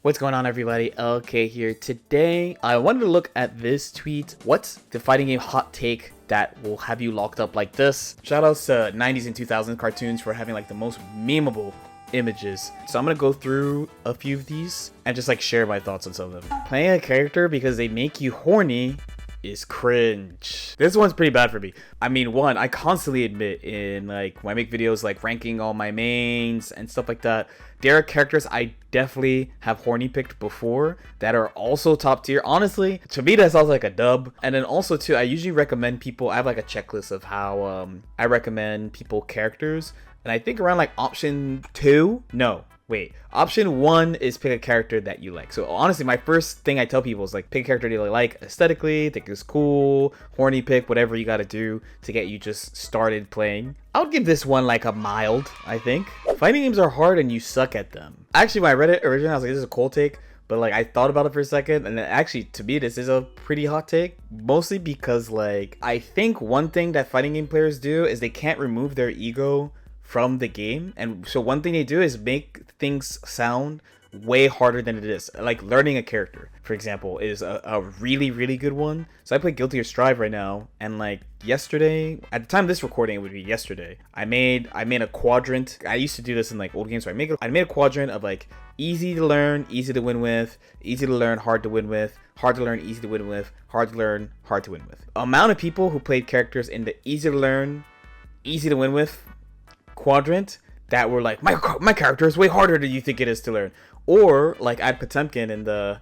What's going on, everybody? LK here. Today, I wanted to look at this tweet. What's the fighting game hot take that will have you locked up like this? Shoutouts to 90s and 2000s cartoons for having like the most memeable images. So I'm gonna go through a few of these and just like share my thoughts on some of them. Playing a character because they make you horny is cringe. This one's pretty bad for me. I mean, one, I constantly admit in like when I make videos like ranking all my mains and stuff like that, there are characters I definitely have horny picked before that are also top tier. Honestly, to me that sounds like a dub. And then also too, I usually recommend people, I have like a checklist of how I recommend people characters. And I think around like option 2, no. Wait, option 1 is pick a character that you like. So honestly, my first thing I tell people is like pick a character that you like aesthetically, think is cool, horny pick, whatever you gotta do to get you just started playing. I would give this one like a mild, I think. Fighting games are hard and you suck at them. Actually, when I read it originally, I was like, this is a cool take. But like I thought about it for a second, and then actually to me this is a pretty hot take. Mostly because like I think one thing that fighting game players do is they can't remove their ego from the game, and so one thing they do is make things sound way harder than it is. Like learning a character, for example, is a really good one. So I play Guilty Gear Strive right now, and like yesterday, at the time of this recording, it would be yesterday, I made a quadrant. I used to do this in like old games, so I made a quadrant of like easy to learn, easy to win with, easy to learn, hard to win with, hard to learn, easy to win with, hard to learn, hard to win with. Amount of people who played characters in the easy to learn, easy to win with quadrant that were like, my character is way harder than you think it is to learn. Or like I'd Potemkin in the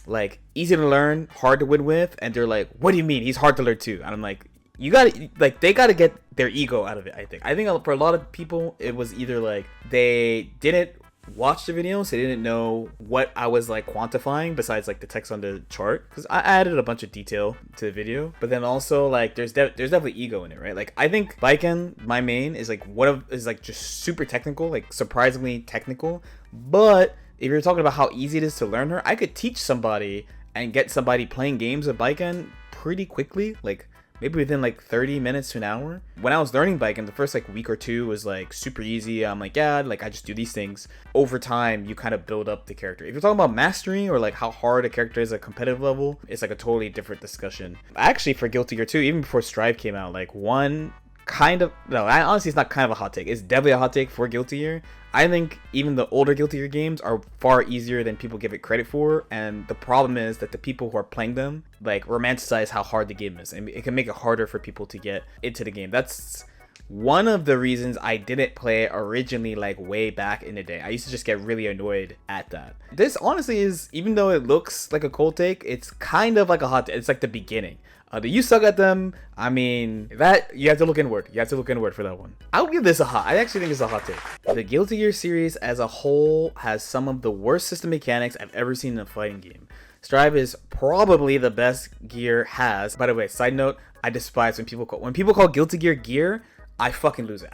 like easy to learn, hard to win with, and they're like, what do you mean he's hard to learn too? And I'm like, you gotta, like, they gotta get their ego out of it. I think for a lot of people it was either like they didn't watch the video, so they didn't know what I was like quantifying besides like the text on the chart, because I added a bunch of detail to the video. But then also like there's definitely ego in it, right? Like I think Baiken, my main, is like is like just super technical, like surprisingly technical. But if you're talking about how easy it is to learn her, I could teach somebody and get somebody playing games of Baiken pretty quickly, like maybe within like 30 minutes to an hour. When I was learning Baiken, the first like week or two was like super easy. I'm like, yeah, like I just do these things. Over time, you kind of build up the character. If you're talking about mastery or like how hard a character is at competitive level, it's like a totally different discussion. Actually, for Guilty Gear 2, even before Strive came out, like one kind of, no, honestly, it's not kind of a hot take. It's definitely a hot take for Guilty Gear. I think even the older Guilty Gear games are far easier than people give it credit for, and the problem is that the people who are playing them like romanticize how hard the game is, and it can make it harder for people to get into the game. That's one of the reasons I didn't play it originally, like way back in the day. I used to just get really annoyed at that. This honestly is, even though it looks like a cold take, it's kind of like a hot take. It's like the beginning. Do you suck at them? I mean, that you have to look inward. You have to look inward for that one. I'll give this a hot. I actually think it's a hot take. The Guilty Gear series as a whole has some of the worst system mechanics I've ever seen in a fighting game. Strive is probably the best Gear has. By the way, side note, I despise when people call Guilty Gear Gear. I fucking lose it.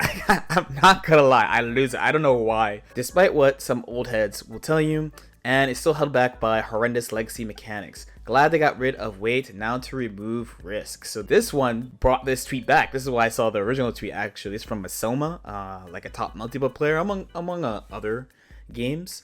I'm not gonna lie, I lose it. I don't know why. Despite what some old heads will tell you, and it's still held back by horrendous legacy mechanics. Glad they got rid of weight, now to remove risk. So this one brought this tweet back. This is why I saw the original tweet actually. It's from Masoma, like a top multiplayer player among other games.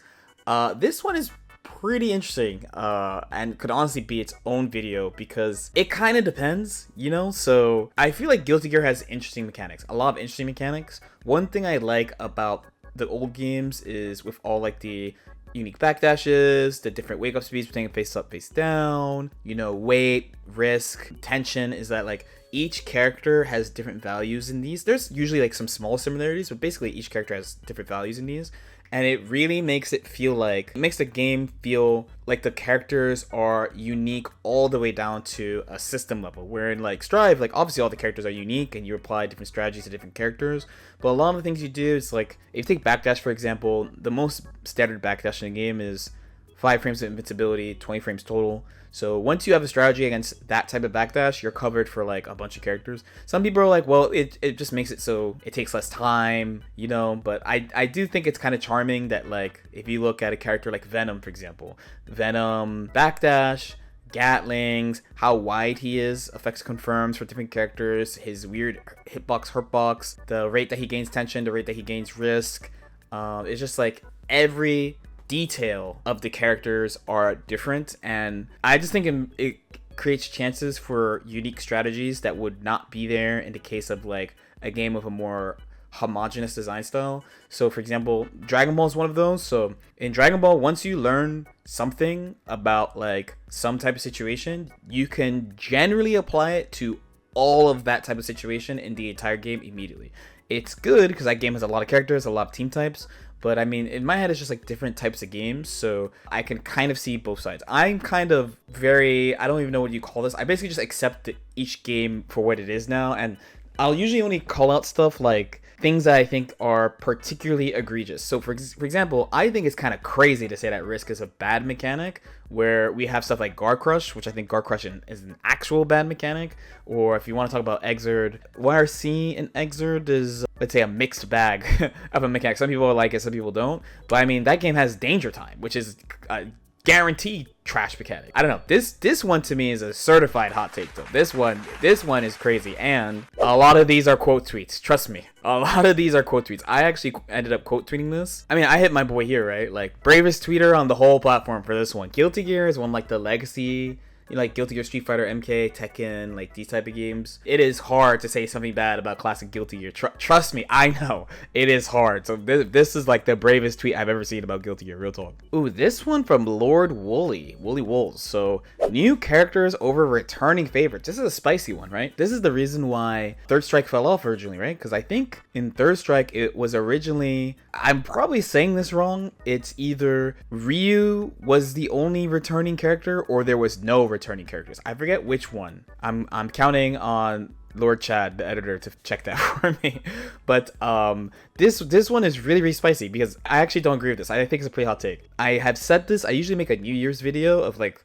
This one is pretty interesting and could honestly be its own video because it kind of depends, you know? So I feel like Guilty Gear has interesting mechanics, a lot of interesting mechanics. One thing I like about the old games is with all like the unique backdashes, the different wake up speeds between face up, face down, you know, weight, risk, tension, is that like each character has different values in these. There's usually like some small similarities, but basically each character has different values in these. And it really makes it makes the game feel like the characters are unique all the way down to a system level. Where in like Strive, like obviously all the characters are unique and you apply different strategies to different characters. But a lot of the things you do is like, if you take backdash for example, the most standard backdash in the game is 5 frames of invincibility, 20 frames total. So once you have a strategy against that type of backdash, you're covered for like a bunch of characters. Some people are like, well, it just makes it so it takes less time, you know, but I do think it's kind of charming that like if you look at a character like Venom, for example, Venom backdash, Gatlings, how wide he is affects confirms for different characters, his weird hitbox, hurtbox, the rate that he gains tension, the rate that he gains risk. It's just like every detail of the characters are different, and I just think it creates chances for unique strategies that would not be there in the case of like a game with a more homogeneous design style. So for example, Dragon Ball is one of those. So in Dragon Ball, once you learn something about like some type of situation, you can generally apply it to all of that type of situation in the entire game immediately. It's good because that game has a lot of characters, a lot of team types, but I mean, in my head, it's just like different types of games, so I can kind of see both sides. I'm kind of I don't even know what you call this. I basically just accept each game for what it is now, and I'll usually only call out stuff like things that I think are particularly egregious. So for example, I think it's kind of crazy to say that Risk is a bad mechanic, where we have stuff like Guard Crush, which I think Guard Crush is an actual bad mechanic. Or if you want to talk about Exerd, YRC in Exerd is, let's say, a mixed bag of a mechanic. Some people like it, some people don't. But I mean, that game has Danger Time, which is guaranteed trash mechanic. I don't know. This one to me is a certified hot take though. This one is crazy, and a lot of these are quote tweets. Trust me, a lot of these are quote tweets. I actually ended up quote tweeting this. I mean, I hit my boy here, right? Like, bravest tweeter on the whole platform for this one. Guilty Gear is one like the legacy. You know, like Guilty Gear, Street Fighter, MK, Tekken, like these type of games. It is hard to say something bad about classic Guilty Gear. Trust me, I know it is hard. So this is like the bravest tweet I've ever seen about Guilty Gear. Real talk. Ooh, this one from Lord Wooly Wolves. So new characters over returning favorites. This is a spicy one, right? This is the reason why Third Strike fell off originally, right? Because I think in Third Strike it was originally, I'm probably saying this wrong. It's either Ryu was the only returning character or there was no returning characters. I forget which one. I'm counting on Lord Chad, the editor, to check that for me. But this one is really spicy because I actually don't agree with this. I think it's a pretty hot take. I have said this. I usually make a New Year's video of like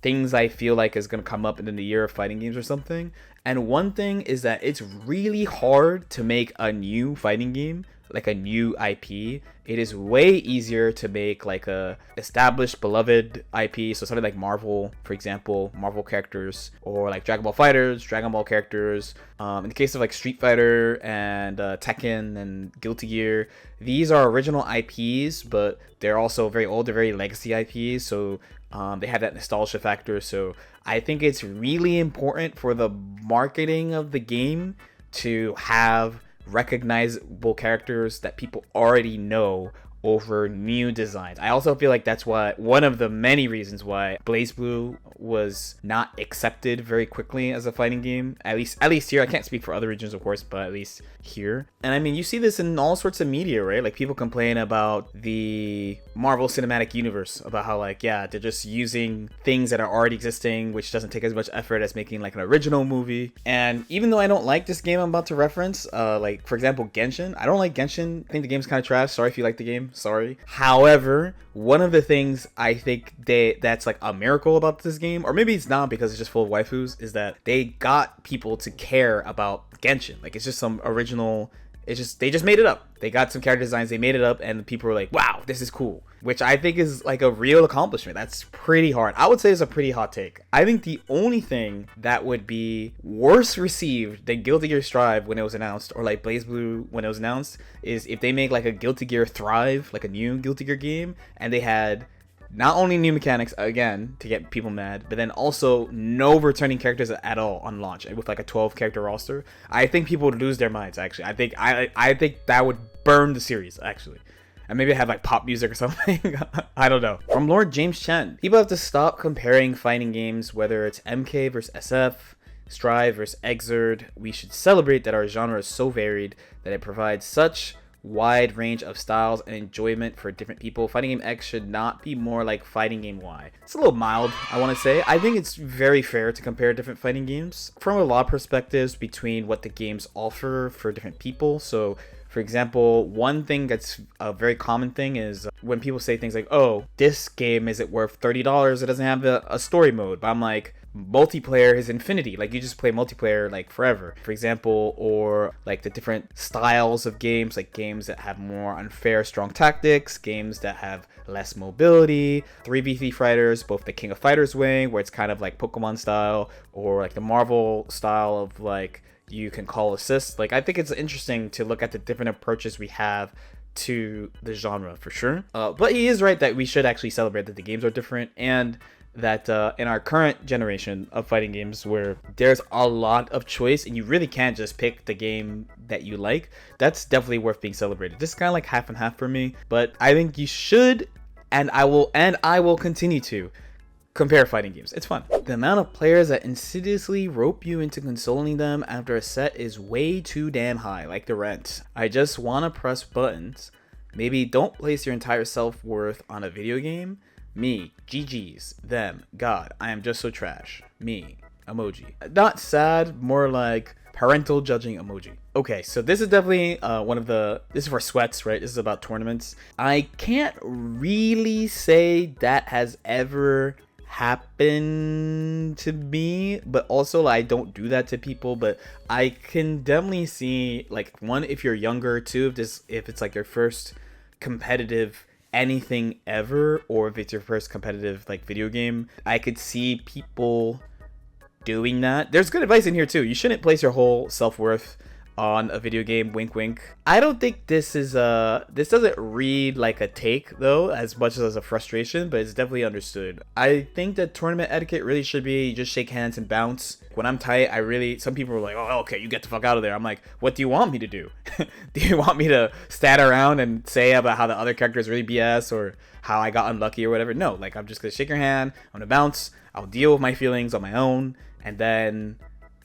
things I feel like is going to come up in the year of fighting games or something. And one thing is that it's really hard to make a new fighting game, like a new IP. It is way easier to make like a established beloved IP. So something like Marvel, for example, Marvel characters, or like Dragon Ball Fighters, Dragon Ball characters. In the case of like Street Fighter and Tekken and Guilty Gear, these are original IPs, but they're also very old. They're very legacy IPs. So they have that nostalgia factor. So I think it's really important for the marketing of the game to have recognizable characters that people already know over new designs. I also feel like that's why one of the many reasons why BlazBlue was not accepted very quickly as a fighting game, at least here. I can't speak for other regions, of course, but at least here. And I mean, you see this in all sorts of media, right? Like people complain about the Marvel Cinematic Universe, about how like, yeah, they're just using things that are already existing, which doesn't take as much effort as making like an original movie. And even though I don't like this game I'm about to reference, like for example Genshin, I don't like Genshin. I think the game's kind of trash. Sorry if you like the game, sorry. However, one of the things I think that's like a miracle about this game, or maybe it's not because it's just full of waifus, is that they got people to care about Genshin. Like it's just some original, they just made it up. They got some character designs, they made it up, and people were like, wow, this is cool. Which I think is like a real accomplishment. That's pretty hard. I would say it's a pretty hot take. I think the only thing that would be worse received than Guilty Gear Strive when it was announced, or like BlazBlue when it was announced, is if they make like a Guilty Gear Thrive, like a new Guilty Gear game, and they had not only new mechanics, again, to get people mad, but then also no returning characters at all on launch, with like a 12 character roster. I think people would lose their minds, actually. I think that would burn the series, actually. And maybe have like pop music or something. I don't know. From Lord James Chen, people have to stop comparing fighting games, whether it's MK versus SF, Strive versus Exerd. We should celebrate that our genre is so varied that it provides such wide range of styles and enjoyment for different people. Fighting game X should not be more like fighting game Y. It's a little mild, I want to say. I think it's very fair to compare different fighting games from a lot of perspectives between what the games offer for different people. So for example, one thing that's a very common thing is when people say things like, oh, this game isn't worth $30, it doesn't have a story mode. But I'm like, multiplayer is infinity. Like you just play multiplayer like forever, for example. Or like the different styles of games, like games that have more unfair strong tactics, games that have less mobility, 3v3 fighters, both the King of Fighters way, where it's kind of like Pokemon style, or like the Marvel style of like you can call assists. Like I think it's interesting to look at the different approaches we have to the genre for sure. But he is right that we should actually celebrate that the games are different, and that in our current generation of fighting games where there's a lot of choice and you really can't just pick the game that you like, that's definitely worth being celebrated. This is kind of like half and half for me, but I think you should, and I will continue to compare fighting games. It's fun. The amount of players that insidiously rope you into consoling them after a set is way too damn high, like the rent. I just wanna press buttons. Maybe don't place your entire self-worth on a video game. Me, GG's, them, God, I am just so trash. Me, emoji. Not sad, more like parental judging emoji. Okay, so this is definitely this is for sweats, right? This is about tournaments. I can't really say that has ever happened to me, but also I don't do that to people, but I can definitely see, like, one, if you're younger, two, if it's like your first competitive anything ever, or if it's your first competitive like video game, I could see people doing that. There's good advice in here too. You shouldn't place your whole self-worth on a video game, wink wink. I don't think this is this doesn't read like a take though as much as a frustration, but it's definitely understood. I think that tournament etiquette really should be you just shake hands and bounce. When I'm tight, some people are like, oh, okay, you get the fuck out of there. I'm like, what do you want me to do? Do you want me to stand around and say about how the other character is really BS or how I got unlucky or whatever? No, like, I'm just gonna shake your hand, I'm gonna bounce, I'll deal with my feelings on my own, and then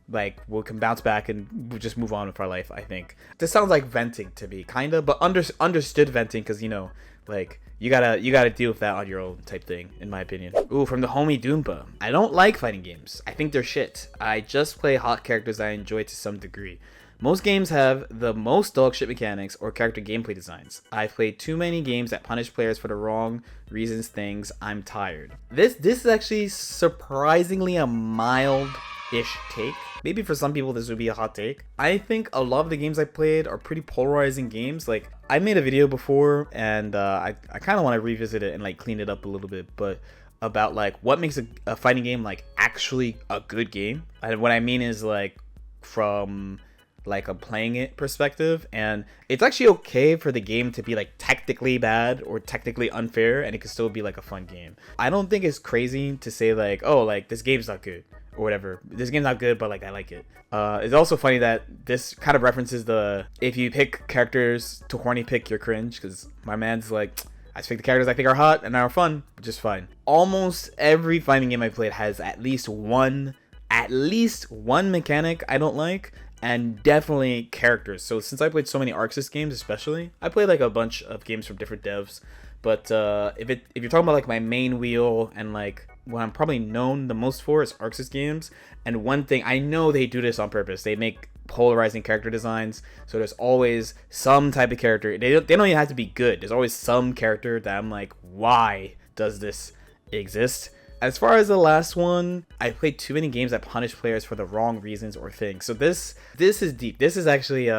like we can bounce back and we'll just move on with our life. I think this sounds like venting to me, kind of, but understood venting, because you know, like, you gotta deal with that on your own type thing, in my opinion. Ooh, from the homie Doompa. I don't like fighting games. I think they're shit. I just play hot characters I enjoy to some degree. Most games have the most dog shit mechanics or character gameplay designs. I've played too many games that punish players for the wrong reasons. Things. I'm tired. This is actually surprisingly a mild-ish take. Maybe for some people this would be a hot take. I think a lot of the games I played are pretty polarizing games. Like, I made a video before, and I kind of want to revisit it and like clean it up a little bit, but about like what makes a fighting game like actually a good game. And what I mean is like from like a playing it perspective, and it's actually okay for the game to be like technically bad or technically unfair, and it could still be like a fun game. I don't think it's crazy to say like, oh, like this game's not good or whatever. This game's not good, but like I like it. It's also funny that this kind of references the if you pick characters to horny pick, you're cringe, because my man's like, I just pick the characters I think are hot and are fun, which is fine. Almost every fighting game I played has at least one mechanic I don't like, and definitely characters. So since I played so many Arc Sys games, especially, I played like a bunch of games from different devs. But if you're talking about like my main wheel and like what I'm probably known the most for is Arc Sys games. And one thing, I know they do this on purpose. They make polarizing character designs, so there's always some type of character. They don't even have to be good. There's always some character that I'm like, why does this exist? As far as the last one, I played too many games that punish players for the wrong reasons or things. So this is deep. This is actually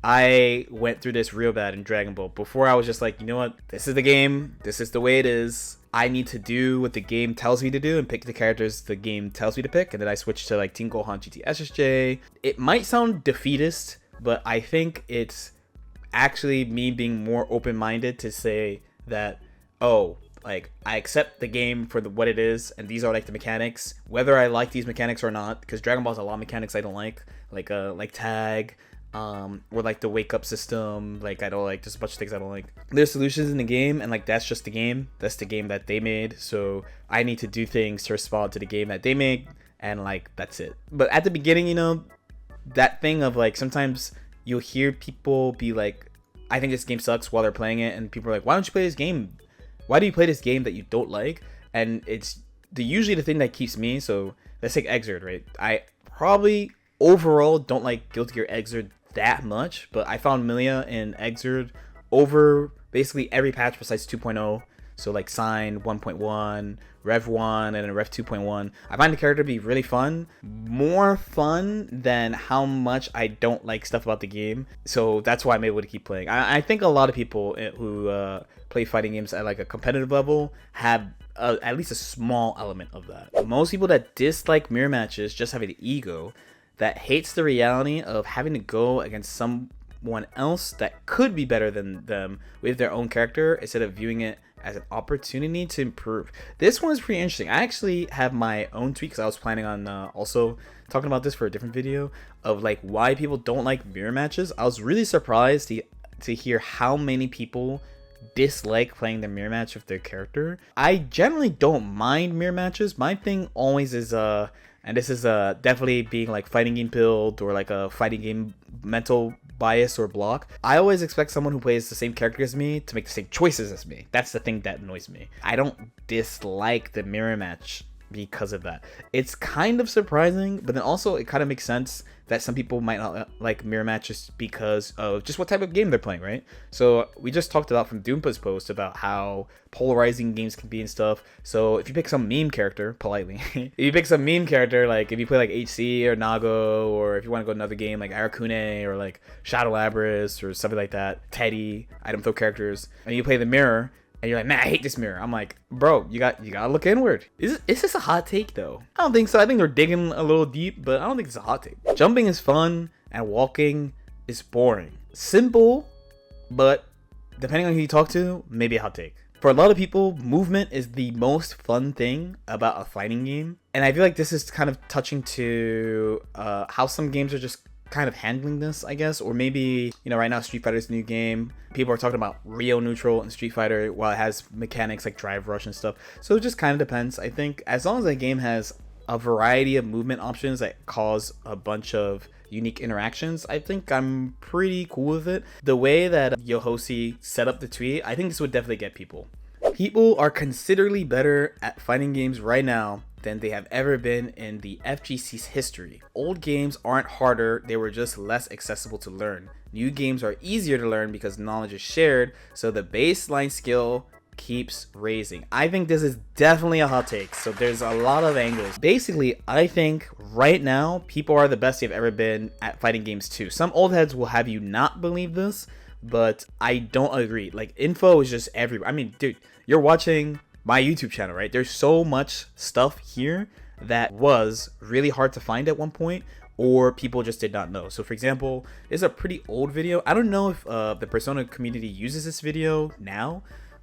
I went through this real bad in Dragon Ball. Before I was just like, you know what? This is the game. This is the way it is. I need to do what the game tells me to do and pick the characters the game tells me to pick. And then I switched to like Team Gohan GT SSJ. It might sound defeatist, but I think it's actually me being more open-minded to say that, oh, like, I accept the game for what it is, and these are like the mechanics, whether I like these mechanics or not, because Dragon Ball has a lot of mechanics I don't like tag, or like the wake up system. Like, I don't like, just a bunch of things I don't like. There's solutions in the game, and like that's just the game. That's the game that they made, so I need to do things to respond to the game that they made, and like that's it. But at the beginning, you know, that thing of like sometimes you'll hear people be like, I think this game sucks while they're playing it, and people are like, why don't you play this game? Why do you play this game that you don't like? And it's usually the thing that keeps me. So let's take Exerd, right? I probably overall don't like Guilty Gear Exerd that much, but I found Milia in Exerd over basically every patch besides 2.0. So like Sign 1.1, Rev 1, and then Rev 2.1. I find the character to be really fun. More fun than how much I don't like stuff about the game. So that's why I'm able to keep playing. I think a lot of people who play fighting games at like a competitive level have at least a small element of that. Most people that dislike mirror matches just have an ego that hates the reality of having to go against someone else that could be better than them with their own character instead of viewing it as an opportunity to improve. This one is pretty interesting. I actually have my own tweet because I was planning on also talking about this for a different video of like why people don't like mirror matches. I was really surprised to hear how many people dislike playing the mirror match with their character. I generally don't mind mirror matches. My thing always is and this is definitely being like fighting game build or like a fighting game mental bias or block. I always expect someone who plays the same character as me to make the same choices as me. That's the thing that annoys me. I don't dislike the mirror match because of that. It's kind of surprising, but then also it kind of makes sense that some people might not like mirror matches because of just what type of game they're playing, right? So we just talked about from Doompa's post about how polarizing games can be and stuff. So if you pick some meme character, politely, if you pick some meme character, like if you play like HC or Nago, or if you want to go another game like Arakune or like Shadow Labris or something like that, Teddy, item throw characters, and you play the mirror, and you're like, man, I hate this mirror. I'm like, bro, you gotta look inward. Is this a hot take though? I don't think so. I think they're digging a little deep, but I don't think it's a hot take. Jumping is fun and walking is boring. Simple, but depending on who you talk to, maybe a hot take. For a lot of people, movement is the most fun thing about a fighting game. And I feel like this is kind of touching to how some games are just kind of handling this, I guess. Or maybe, you know, right now Street Fighter's new game, people are talking about Rio neutral in Street Fighter while it has mechanics like drive rush and stuff. So it just kind of depends. I think as long as a game has a variety of movement options that cause a bunch of unique interactions, I think I'm pretty cool with it. The way that Yohosi set up the tweet, I think this would definitely get people. People are considerably better at fighting games right now than they have ever been in the FGC's history. Old games aren't harder, they were just less accessible to learn. New games are easier to learn because knowledge is shared, so the baseline skill keeps raising. I think this is definitely a hot take, so there's a lot of angles. Basically, I think right now, people are the best they've ever been at fighting games too. Some old heads will have you not believe this, but I don't agree. Like, info is just everywhere. I mean, dude, you're watching my YouTube channel, right? There's so much stuff here that was really hard to find at one point, or people just did not know. So for example, it's a pretty old video. I don't know if the Persona community uses this video now,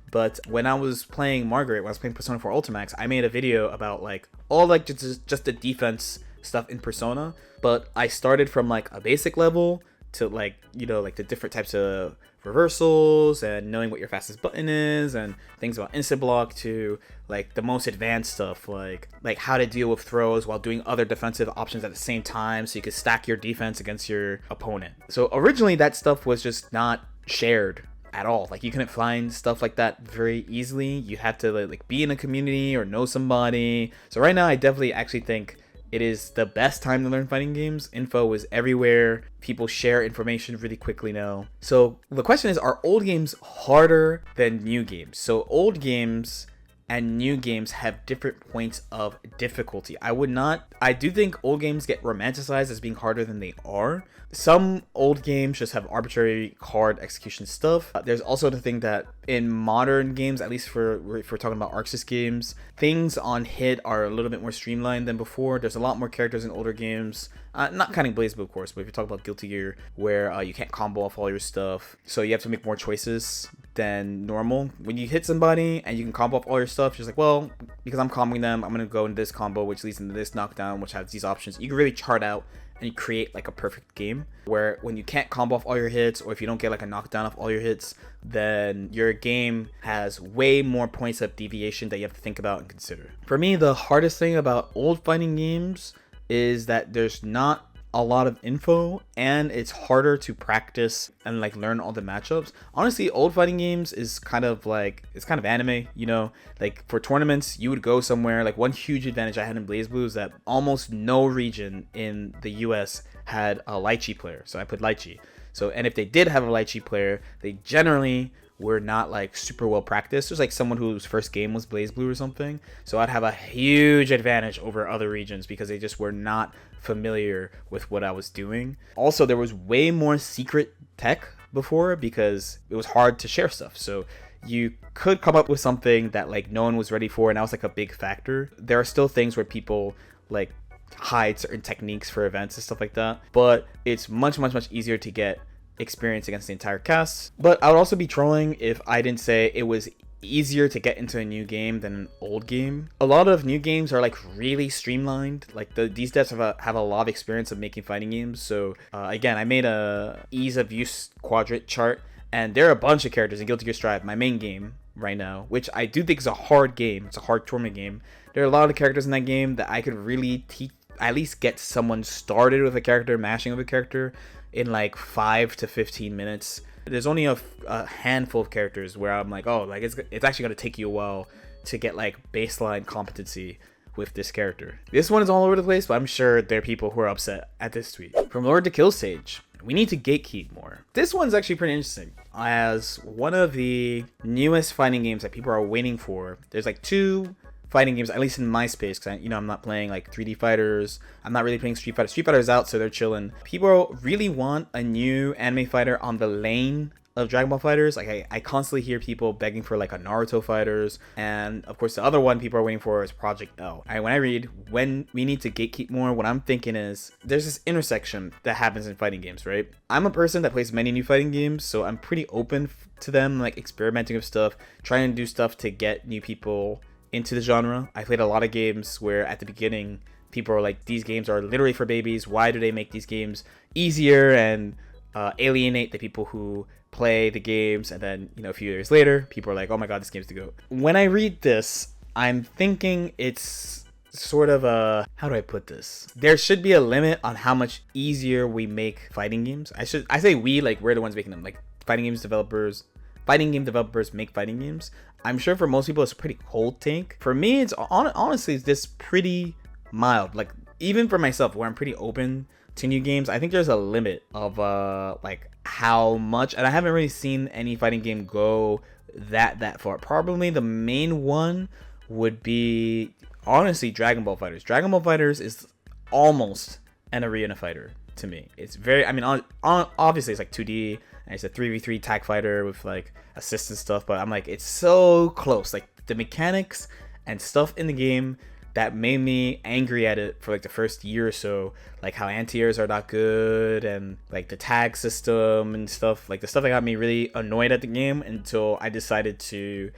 but when I was playing Margaret, when I was playing Persona 4 Ultimax, I made a video about like all like just the defense stuff in Persona, but I started from like a basic level to like, you know, like the different types of reversals and knowing what your fastest button is and things about instant block to like the most advanced stuff like how to deal with throws while doing other defensive options at the same time so you can stack your defense against your opponent. So originally that stuff was just not shared at all. Like you couldn't find stuff like that very easily. You had to like be in a community or know somebody. So right now I definitely actually think it is the best time to learn fighting games. Info is everywhere. People share information really quickly now. So the question is, are old games harder than new games? So old games and new games have different points of difficulty. I do think old games get romanticized as being harder than they are. Some old games just have arbitrary hard execution stuff. There's also the thing that in modern games, at least if we're talking about ArcSys games, things on hit are a little bit more streamlined than before. There's a lot more characters in older games. Not counting BlazBlue, of course, but if you talk about Guilty Gear, where you can't combo off all your stuff, so you have to make more choices than normal. When you hit somebody and you can combo off all your stuff, you're just like, well, because I'm comboing them, I'm going to go into this combo, which leads into this knockdown, which has these options. You can really chart out and you create like a perfect game where when you can't combo off all your hits, or if you don't get like a knockdown off all your hits, then your game has way more points of deviation that you have to think about and consider. For me, the hardest thing about old fighting games is that there's not a lot of info and it's harder to practice and like learn all the matchups. Honestly, old fighting games is kind of like, it's kind of anime, you know, like for tournaments you would go somewhere. Like one huge advantage I had in BlazBlue is that almost no region in the US had a Lychee player, so I put Lychee. So, and if they did have a Lychee player, they generally were not like super well practiced. There's like someone whose first game was BlazBlue or something, so I'd have a huge advantage over other regions because they just were not familiar with what I was doing. Also, there was way more secret tech before because it was hard to share stuff, so you could come up with something that like no one was ready for, and that was like a big factor. There are still things where people like hide certain techniques for events and stuff like that, but it's much easier to get experience against the entire cast. But I would also be trolling if I didn't say it was easier to get into a new game than an old game. A lot of new games are like really streamlined. Like these devs have a lot of experience of making fighting games. So again, I made a ease of use quadrant chart, and there are a bunch of characters in Guilty Gear Strive, my main game right now, which I do think is a hard game. It's a hard tournament game. There are a lot of characters in that game that I could really at least get someone started with a character, mashing with a character in like 5 to 15 minutes. There's only a handful of characters where I'm like, oh, like it's actually gonna take you a while to get like baseline competency with this character. This one is all over the place, but I'm sure there are people who are upset at this tweet. From Lord to Kill Stage, we need to gatekeep more. This one's actually pretty interesting. As one of the newest fighting games that people are waiting for, there's like 2 fighting games, at least in my space, because I'm not playing like 3D fighters. I'm not really playing Street Fighter. Street Fighter's out, so they're chilling. People really want a new anime fighter on the lane of Dragon Ball fighters. Like I constantly hear people begging for like a Naruto fighters, and of course the other one people are waiting for is Project L. When I read when we need to gatekeep more, what I'm thinking is there's this intersection that happens in fighting games, right? I'm a person that plays many new fighting games, so I'm pretty open to them, like experimenting with stuff, trying to do stuff to get new people into the genre. I played a lot of games where at the beginning people are like, these games are literally for babies. Why do they make these games easier and alienate the people who play the games? And then, a few years later, people are like, oh my god, this game's the GOAT. When I read this, I'm thinking it's sort of a, how do I put this? There should be a limit on how much easier we make fighting games. I say we, like we're the ones making them. Like fighting game developers make fighting games. I'm sure for most people it's a pretty cold take. For me, it's honestly this pretty mild. Like even for myself, where I'm pretty open to new games, I think there's a limit of like how much, and I haven't really seen any fighting game go that far. Probably the main one would be honestly Dragon Ball FighterZ. Dragon Ball FighterZ is almost an arena fighter to me. It's very, obviously it's like 2D, and it's a 3v3 tag fighter with like assists and stuff, but I'm like, it's so close. Like the mechanics and stuff in the game that made me angry at it for like the first year or so, like how anti-airs are not good, and like the tag system and stuff, like the stuff that got me really annoyed at the game until I decided to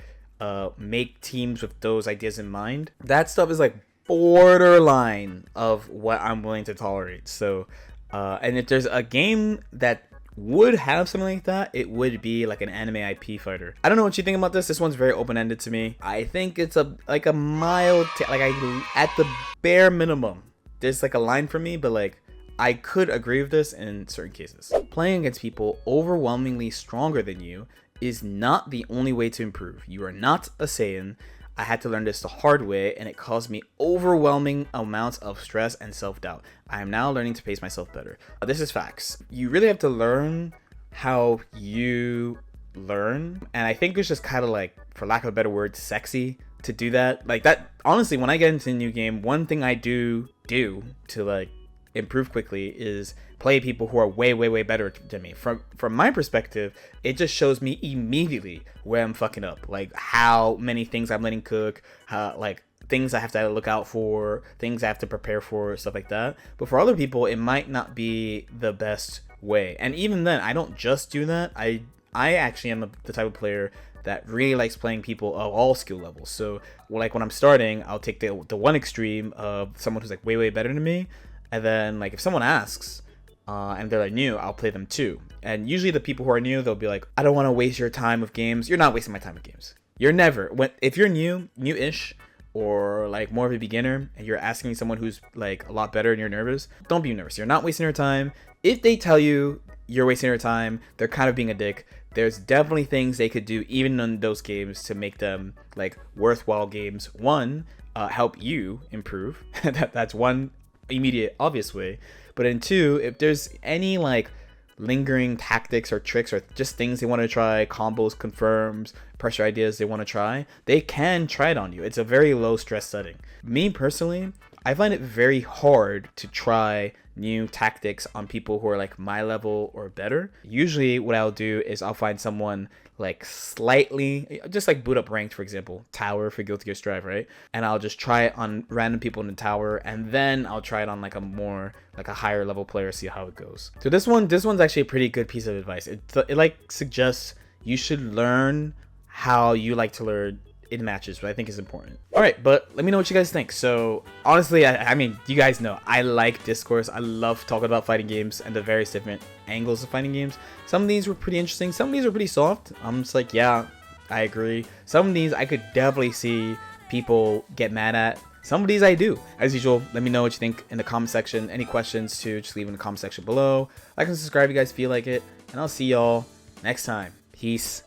make teams with those ideas in mind. That stuff is like borderline of what I'm willing to tolerate. So and if there's a game that would have something like that, it would be like an anime IP fighter. I don't know what you think about this. This one's very open-ended to me. I think it's a mild at the bare minimum, there's like a line for me, but like I could agree with this in certain cases. Playing against people overwhelmingly stronger than you is not the only way to improve. You are not a Saiyan. I had to learn this the hard way, and it caused me overwhelming amounts of stress and self-doubt. I am now learning to pace myself better. This is facts. You really have to learn how you learn, and I think it's just kind of like, for lack of a better word, sexy to do that. Like that, honestly, when I get into a new game, one thing I do to like improve quickly is play people who are way better than me. From my perspective, it just shows me immediately where I'm fucking up, like how many things I'm letting cook, how like things I have to look out for, things I have to prepare for, stuff like that. But for other people, it might not be the best way. And even then, I don't just do that. I actually am the type of player that really likes playing people of all skill levels. So like when I'm starting, I'll take the one extreme of someone who's like way better than me, and then like if someone asks and they're like new, I'll play them too. And usually the people who are new, they'll be like, I don't want to waste your time with games. You're not wasting my time with games. You're never, if you're new-ish, or like more of a beginner, and you're asking someone who's like a lot better and you're nervous, don't be nervous. You're not wasting your time. If they tell you you're wasting your time, they're kind of being a dick. There's definitely things they could do even in those games to make them like worthwhile games. One, help you improve. That's one immediate obvious way. But in two, if there's any like lingering tactics or tricks or just things they want to try, combos, confirms, pressure ideas they want to try, they can try it on you. It's a very low stress setting. Me personally, I find it very hard to try new tactics on people who are like my level or better. Usually what I'll do is I'll find someone like slightly, just like boot up ranked, for example, tower for Guilty Gear Strive, right? And I'll just try it on random people in the tower, and then I'll try it on like a higher level player, see how it goes. So this one's actually a pretty good piece of advice. It like suggests you should learn how you like to learn in matches, which I think is important. All right, but let me know what you guys think. So honestly, I mean, you guys know I like discourse. I love talking about fighting games and the various different angles of fighting games. Some of these were pretty interesting. Some of these were pretty soft. I'm just like, yeah, I agree. Some of these I could definitely see people get mad at. Some of these I do. As usual, let me know what you think in the comment section. Any questions too, just leave in the comment section below. Like and subscribe if you guys feel like it. And I'll see y'all next time. Peace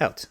out.